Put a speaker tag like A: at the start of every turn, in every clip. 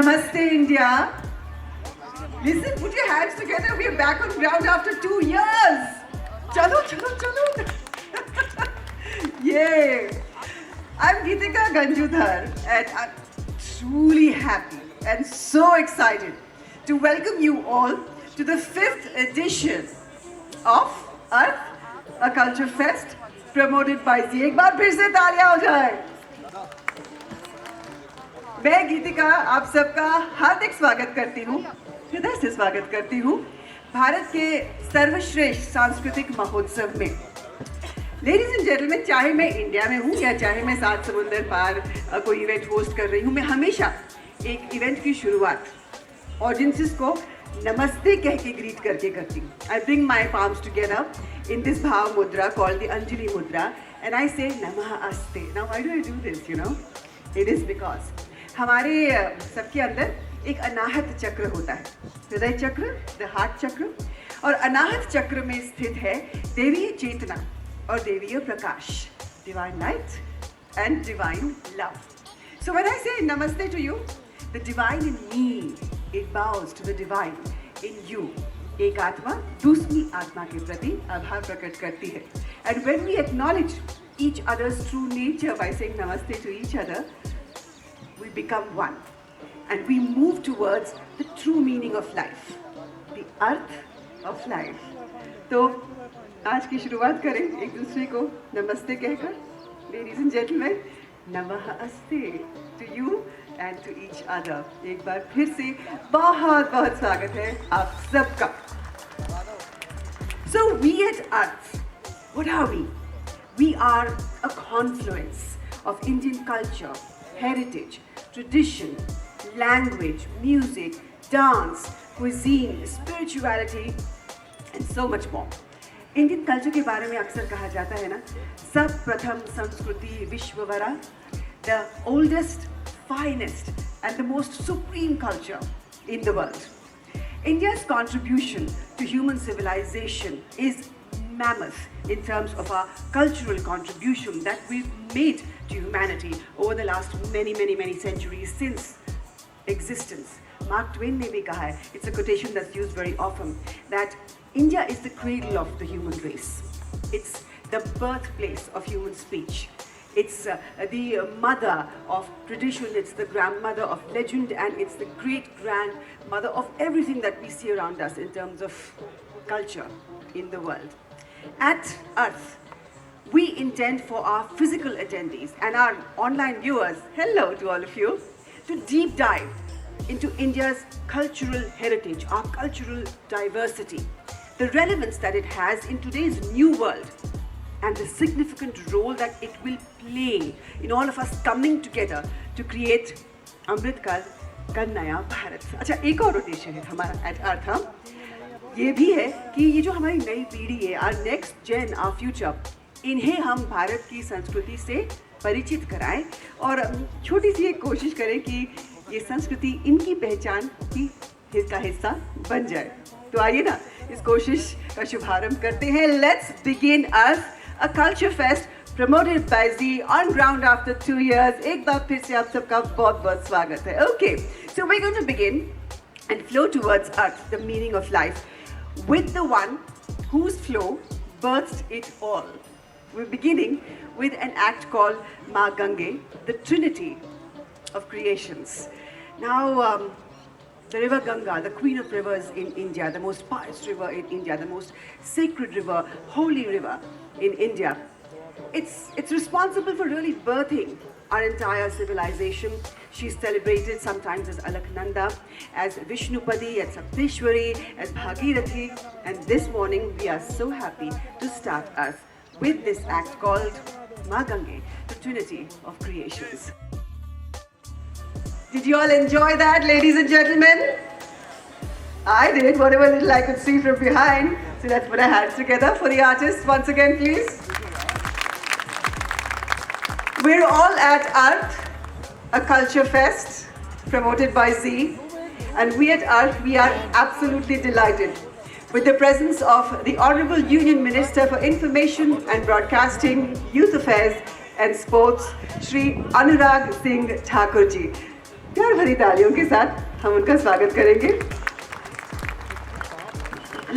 A: Namaste, India. Listen, put your hands together. We are back on ground after 2 years. Chalo, chalo, chalo. Yay. I'm Gitikka Ganju Dhar, and I'm truly happy and so excited to welcome you all to the 5th edition of Arth, a culture fest promoted by Z. एक बार फिर से तालियां हो जाए. मैं गीतिका आप सबका हार्दिक स्वागत करती हूँ, हृदय से स्वागत करती हूँ भारत के सर्वश्रेष्ठ सांस्कृतिक महोत्सव में. लेडीज एंड जेंटलमैन, चाहे मैं इंडिया में हूँ या चाहे मैं 7 समुंदर पार कोई इवेंट होस्ट कर रही हूँ, मैं हमेशा एक इवेंट की शुरुआत ऑडियंसेस को नमस्ते कह के ग्रीट करके करती हूँ. I bring my palms together in this भाव मुद्रा कॉल्ड द अंजलि मुद्रा एंड आई से नमः अस्ते. Now why do I do this? You know, it is because हमारे सबके अंदर एक अनाहत चक्र होता है, हृदय चक्र, द हार्ट चक्र, और अनाहत चक्र में स्थित है देवीय चेतना और देवीय प्रकाश, divine light and divine love. So when I say namaste to you, the divine in me it bows to the divine in you. एक आत्मा दूसरी आत्मा के प्रति आभार प्रकट करती है. And when we acknowledge each other's true nature by saying namaste to each other, we become one and we move towards the true meaning of life, the arth of life. तो आज की शुरुआत करें एक दूसरे को नमस्ते कहकर. Ladies and gentlemen, नमः अस्ते to you and to each other. एक बार फिर से बहुत बहुत स्वागत है आप सबका. So we at Arth, what are we? We are a confluence of Indian culture, heritage, tradition, language, music, dance, cuisine, spirituality and so much more. Indian culture के बारे में अक्सर कहा जाता है ना, सब प्रथम संस्कृति विश्ववरा, the oldest, finest and the most supreme culture in the world. India's contribution to human civilization is mammoth in terms of our cultural contribution that we've made to humanity over the last many centuries since existence. Mark Twain ने भी कहा है, it's a quotation that's used very often, that India is the cradle of the human race. It's the birthplace of human speech. It's the mother of tradition, it's the grandmother of legend, and it's the great-grandmother of everything that we see around us in terms of culture in the world. At Arth, we intend for our physical attendees and our online viewers, hello to all of you, to deep dive into India's cultural heritage, our cultural diversity, the relevance that it has in today's new world, and the significant role that it will play in all of us coming together to create Amrit Kal का नया भारत. अच्छा, एक और उद्देश्य है हमारा eight अर्थ, ये भी है कि ये जो हमारी नई पीढ़ी है, our next gen, our future, इन्हें हम भारत की संस्कृति से परिचित कराएं और छोटी सी एक कोशिश करें कि ये संस्कृति इनकी पहचान की का हिस्सा बन जाए. तो आइए ना इस कोशिश का शुभारंभ करते हैं. Let's begin earth, a culture fest promoted by Z on ground after 2 years. एक बार फिर से आप सबका बहुत बहुत स्वागत है. Okay, so we're going to begin and flow towards Arth, the meaning of life, with the one whose flow birthed it all. We're beginning with an act called Ma Gange, the Trinity of creations. Now, the river Ganga, the queen of rivers in India, the most pious river in India, the most sacred river, holy river in India, it's responsible for really birthing our entire civilization. She's celebrated sometimes as Alaknanda, as Vishnupadi, as Sapteshwari, as Bhagirathi, and this morning we are so happy to start us with this act called Ma Gange, the Trinity of Creations. Did you all enjoy that, ladies and gentlemen? I did, whatever little I could see from behind. So let's put our hands together for the artists once again, please. We're all at Arth, a culture fest promoted by Z, and we at Arth, we are absolutely delighted with the presence of the Honorable Union Minister for Information and Broadcasting, Youth Affairs and Sports, Shri Anurag Singh Thakur ji. प्यार भरी तालियों के साथ हम उनका स्वागत करेंगे।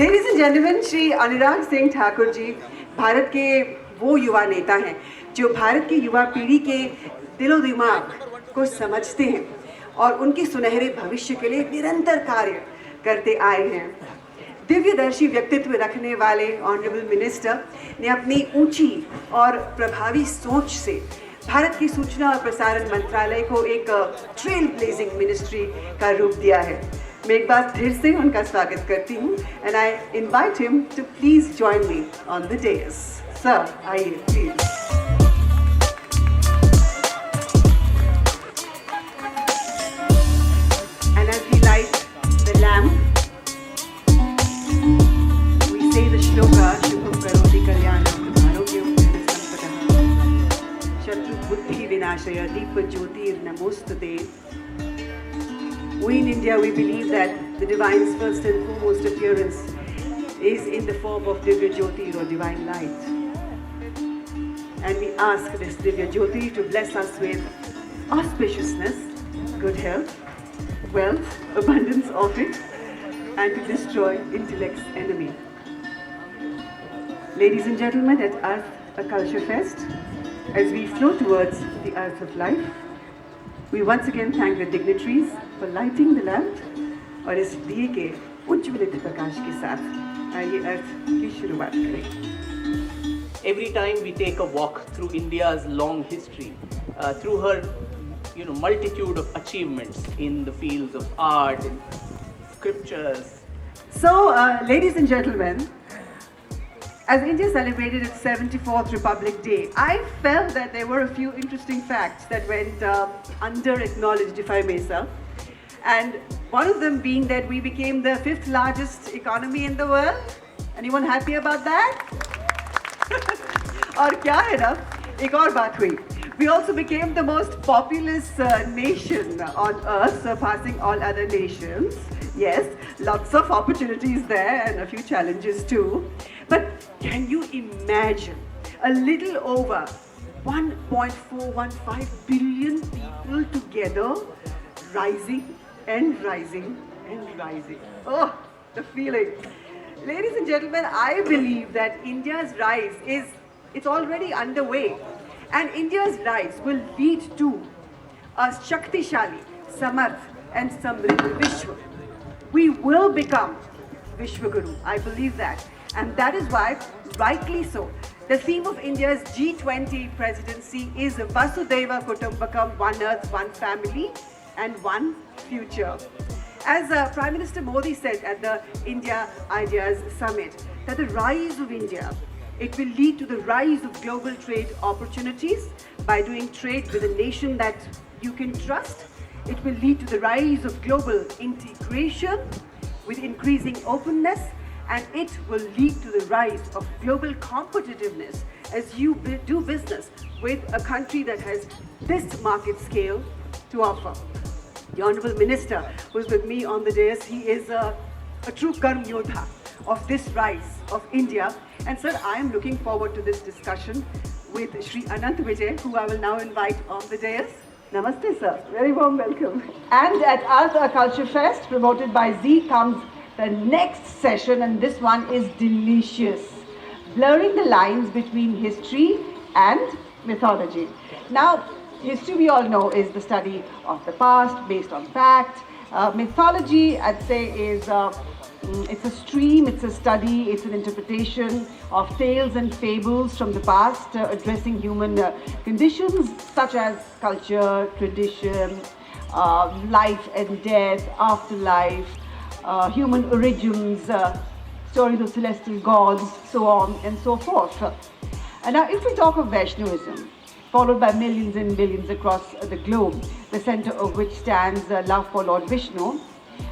A: Ladies and gentlemen, Shri Anurag Singh Thakur ji Bharat के वो युवा नेता हैं जो भारत की युवा पीढ़ी के दिलो दिमाग को समझते हैं और उनके सुनहरे भविष्य के लिए निरंतर कार्य करते आए हैं। दिव्यदर्शी व्यक्तित्व रखने वाले ऑनरेबल मिनिस्टर ने अपनी ऊंची और प्रभावी सोच से भारत की सूचना और प्रसारण मंत्रालय को एक ट्रेल ब्लेजिंग मिनिस्ट्री का रूप दिया है। मैं एक बार फिर से उनका स्वागत करती हूँ and I invite him to please join me on the dais. Sir आइए प्लीज। And as we light the lamp, we say the shloka Shubham Karoti Kalyanam Arogyam Sampadaha Shatru Buddhi Vinashaya Deepa Jyotir Namostute. We in India, we believe that the divine's first and foremost appearance is in the form of Divya Jyoti or divine light. And we ask this Divya Jyoti to bless us with auspiciousness, good health, wealth, abundance of it, and to destroy intellect's enemy. Ladies and gentlemen, at Arth, a culture fest, as we flow towards the Arth of life, we once again thank the dignitaries for lighting the lamp और इस दिए के उज्ज्वलित प्रकाश के साथ आइए अर्थ की शुरुआत करें।
B: Every time we take a walk through India's long history, through her multitude of achievements in the fields of art, in scriptures.
A: So, ladies and gentlemen, as India celebrated its 74th Republic Day, I felt that there were a few interesting facts that went under-acknowledged, if I may say. And one of them being that we became the 5th largest economy in the world. Anyone happy about that? और क्या है ना, एक और बात हुई. We also became the most populous nation on earth, surpassing all other nations. Yes, lots of opportunities there and a few challenges too. But can you imagine a little over 1.415 billion people together rising and rising and rising? Oh, the feeling. Ladies and gentlemen, I believe that India's rise it's already underway. And India's rise will lead to a Shaktishali, Samarth and Samriddh Vishwa. We will become Vishwaguru. I believe that. And that is why, rightly so, the theme of India's G20 presidency is Vasudhaiva Kutumbakam, one earth, one family and one future. As Prime Minister Modi said at the India Ideas Summit, that the rise of India, it will lead to the rise of global trade opportunities by doing trade with a nation that you can trust. It will lead to the rise of global integration with increasing openness, and it will lead to the rise of global competitiveness as you do business with a country that has this market scale to offer. The Honourable Minister who is with me on the dais, he is a true Karm Yodha of this rise of India. And sir, I am looking forward to this discussion with Shri Anant Vijay, who I will now invite on the dais. Namaste sir, very warm welcome. And at Arth Culture Fest, promoted by Z, comes the next session, and this one is delicious. Blurring the lines between history and mythology. Now, history we all know is the study of the past based on fact. Mythology, I'd say, is it's a stream, it's a study, it's an interpretation of tales and fables from the past addressing human conditions such as culture, tradition, life and death, afterlife, human origins, stories of celestial gods, so on and so forth. And now if we talk of Vaishnavism, followed by millions and millions across the globe, the center of which stands love for Lord Vishnu,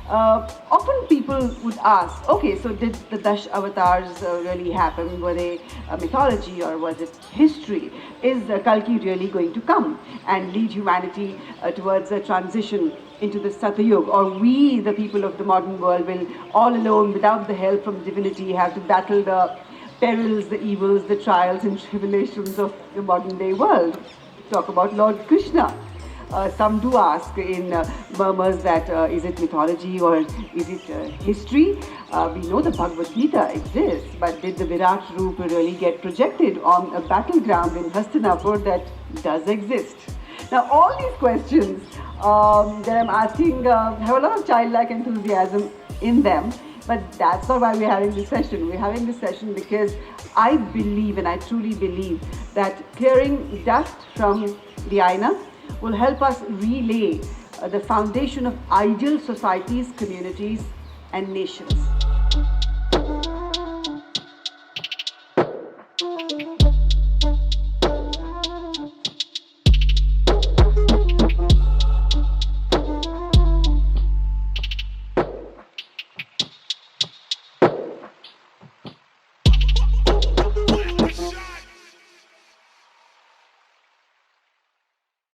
A: often people would ask, okay, so did the Dash avatars really happen? Were they mythology or was it history? Is Kalki really going to come and lead humanity towards a transition into the Satyug? Or we, the people of the modern world, will all alone, without the help from divinity, have to battle the perils, the evils, the trials and tribulations of the modern day world? Talk about Lord Krishna. some do ask in murmurs that is it mythology or is it history? We know the Bhagavad Gita exists, but did the Virat Roop really get projected on a battleground in Hastinapur that does exist? Now, all these questions that I'm asking have a lot of childlike enthusiasm in them, but that's not why we're having this session. We're having this session because I believe, and I truly believe, that clearing dust from the aina will help us relay the foundation of ideal societies, communities, and nations.